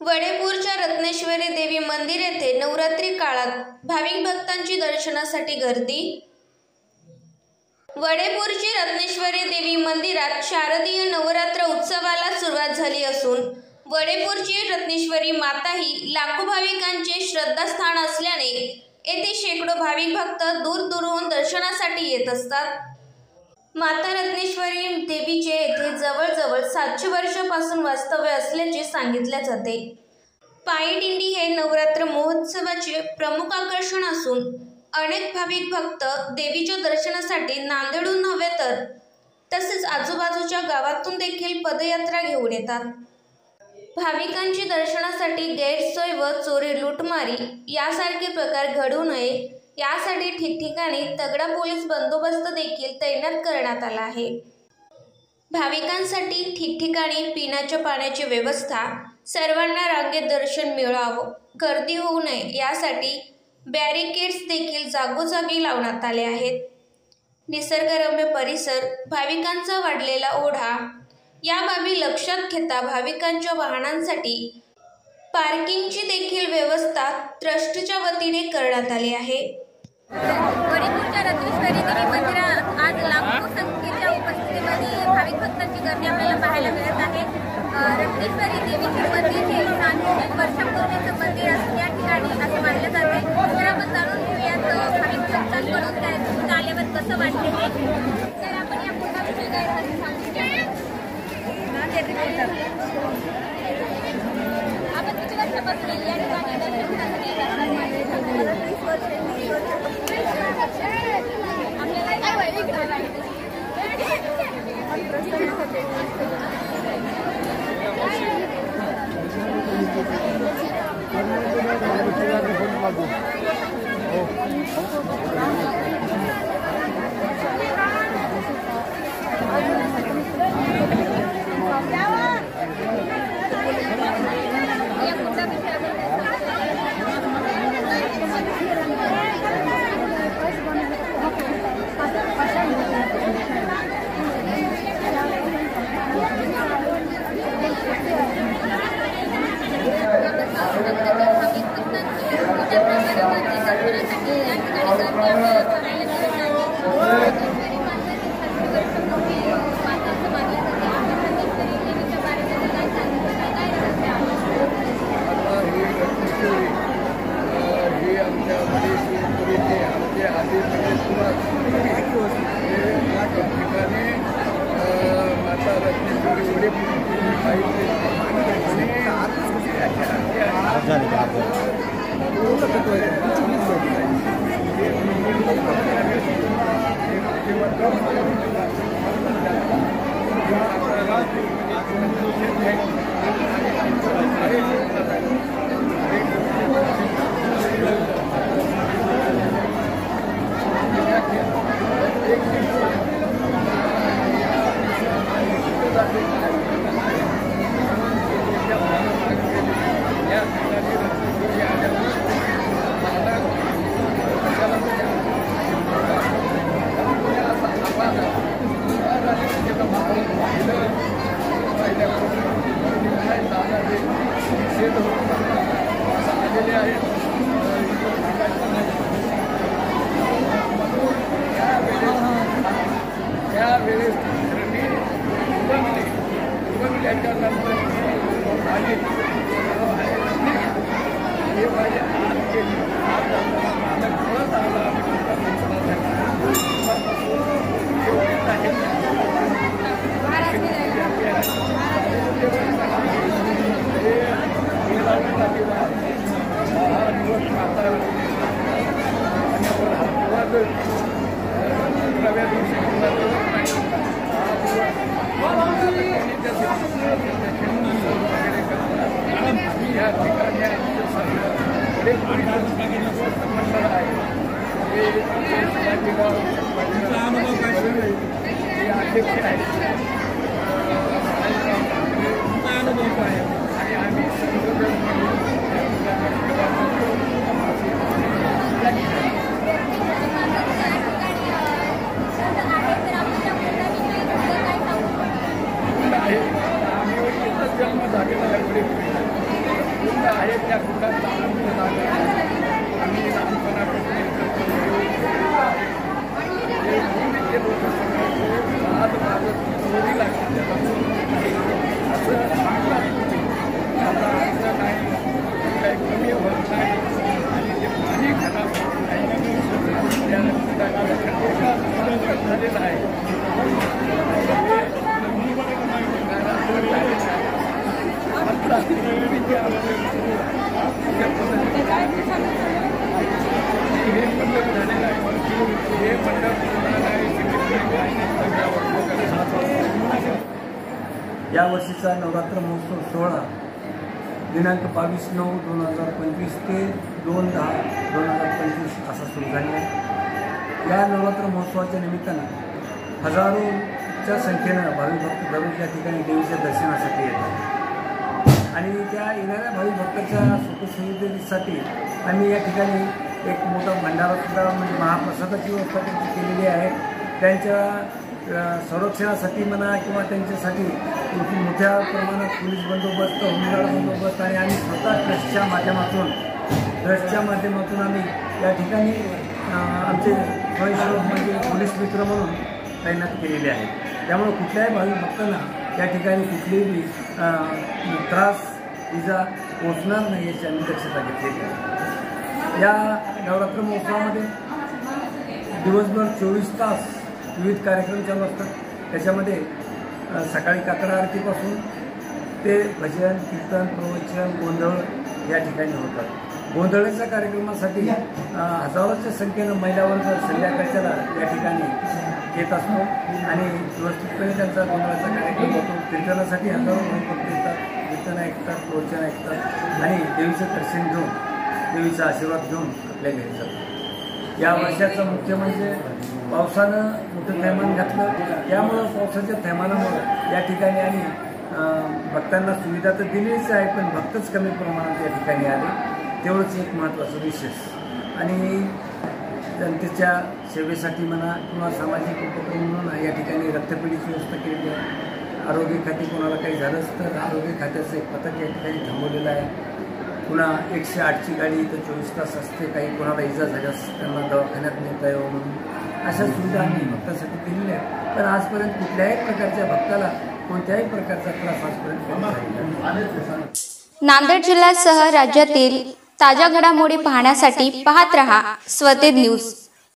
वडेपूरच्या रत्नेश्वरी देवी मंदिर येथे नवरात्री काळात भाविक भक्तांची दर्शनासाठी गर्दी। वडेपूरची रत्नेश्वरी देवी मंदिरात शारदीय नवरात्र उत्सवाला सुरुवात झाली असून वडेपूरची रत्नेश्वरी माता ही लाखो भाविकांचे श्रद्धास्थान असल्याने येथे शेकडो भाविक भक्त दूरदूरहून दर्शनासाठी येत असतात। माता रत्नेश्वरी देवीचे येथे जवळजवळ 700 वर्षांपासून वास्तव्य असल्याचे सांगितले जाते। पायी दिंडी हे नवरात्र महोत्सवाचे प्रमुख आकर्षण असून अनेक भाविक भक्त देवीच्या दर्शनासाठी नांदेडहून नव्हे तर तसेच आजूबाजूच्या गावातून देखील पदयात्रा घेऊन येतात। भाविकांची दर्शनासाठी गैरसोय व चोरी लुटमारी यासारखे प्रकार घडू नये यासाठी ठिकठिकाणी तगडा पोलीस बंदोबस्त देखील तैनात करण्यात आला आहे। भाविकांसाठी ठिकठिकाणी पिण्याच्या पाण्याची व्यवस्था, सर्वांना रांगेत दर्शन मिळावं, गर्दी होऊ नये यासाठी बॅरिकेड्स देखील जागोजागी लावण्यात आले आहेत। निसर्गरम्य परिसर, भाविकांचा वाढलेला ओढा या बाबी लक्षात घेता भाविकांच्या वाहनांसाठी पार्किंगची देखील व्यवस्था ट्रस्टच्या वतीने करण्यात आली आहे। वडेपूरच्या रत्नेश्वरी देवी मंदिरात आज लाखो संख्येच्या उपस्थितीमध्ये भाविक भक्तांची गर्दी आपल्याला पाहायला मिळत आहे। रत्नेश्वरी देवीचे मंदिर हे 700 वर्षांपूर्वीचं मंदिर असून या ठिकाणी असं मानलं जाते। तर आपण जाणून घेऊयात भाविक भक्तांकडून त्या आल्यावर कसं वाटते ते। तर आपण या पूर्णाविषयी काय सांगू आपण किती वर्षापासून या ठिकाणी दर्शनासाठी जन्म झालेला आहे त्या कुटाचा आनंद झाला. आम्ही लहानपणापासून ते लोक सगळ्यांचे आज माझं चोरी लागते असं सांगतात. आता असं नाही, काही कमी होत नाही आणि ते पाणी खराब होत नाही. झालेलं आहे. या वर्षीचा नवरात्र महोत्सव सोहळा दिनांक 22/9/2025 ते 2/10/2025 असा सुरू झाला आहे. या नवरात्र महोत्सवाच्या निमित्तानं हजारोच्या संख्येनं भाविक भक्त दररोज या ठिकाणी देवीच्या दर्शनासाठी येतात आणि त्या येणाऱ्या भाविक भक्ताच्या सुखसुविधेसाठी आम्ही या ठिकाणी एक मोठा भंडारासुद्धा म्हणजे महाप्रसादाची व्यवस्था त्यांची केलेली आहे. त्यांच्या संरक्षणासाठी म्हणा किंवा त्यांच्यासाठी मोठ्या प्रमाणात पोलीस बंदोबस्त, होमगार्ड बंदोबस्त आणि आम्ही स्वतः ट्रस्टच्या माध्यमातून आम्ही या ठिकाणी आमचे स्वयंसेवक म्हणजे पोलीस मित्र म्हणून तैनात केलेले आहेत. त्यामुळे कुठल्याही भाविक भक्तांना या ठिकाणी कुठलीही त्रास इजा पोचणार नाही याची आम्ही दक्षता घेतलेली आहे. या नवरात्र महोत्सवामध्ये दिवसभर 24 तास विविध कार्यक्रम चालू असतात. त्याच्यामध्ये सकाळी काकडा आरतीपासून ते भजन, कीर्तन, प्रवचन, गोंधळ या ठिकाणी होतात. गोंधळाच्या कार्यक्रमासाठी हजारोच्या संख्येनं महिला वर्ग संध्याकाळच्याला या ठिकाणी येत असतो आणि व्यवस्थितपणे त्यांचा गोंधळाचा कार्यक्रम होतो. कीर्तनासाठी हजारो भक्त येतात, कीर्तन ऐकतात, प्रवचन ऐकतात आणि देवीचं दर्शन घेऊन, देवीचा आशीर्वाद घेऊन आपल्या घरी जातात. या वर्षाचा मुख्य म्हणजे पावसानं मोठं थैमान घातलं. त्यामुळं पावसाच्या थैमानामुळं या ठिकाणी आणि भक्तांना सुविधा तर दिलीच आहे, पण भक्तच कमी प्रमाणात या ठिकाणी आले. तेवढंच एक महत्त्वाचं विशेष. आणि जनतेच्या सेवेसाठी म्हणा किंवा सामाजिक उपक्रम म्हणून या ठिकाणी रक्तपेढीची व्यवस्था केलेली आहे. आरोग्य खाते कोणाला काही झालंच तर आरोग्य खात्याचं एक पथक या ठिकाणी थांबवलेलं आहे. पुन्हा 108ची गाडी इथं 24 तास असते. काही कोणाला इजा झाल्यास त्यांना दवाखान्यात नेता यावं म्हणून अशा सुविधा आम्ही भक्तांसाठी केलेल्या आहेत. पण आजपर्यंत कुठल्याही प्रकारच्या भक्ताला कोणत्याही प्रकारचा त्रास आजपर्यंत झालेला. नांदेड जिल्ह्यासह राज्यातील ताज्या घडामोडी पाहण्यासाठी पाहत रहा स्वतेज न्यूज.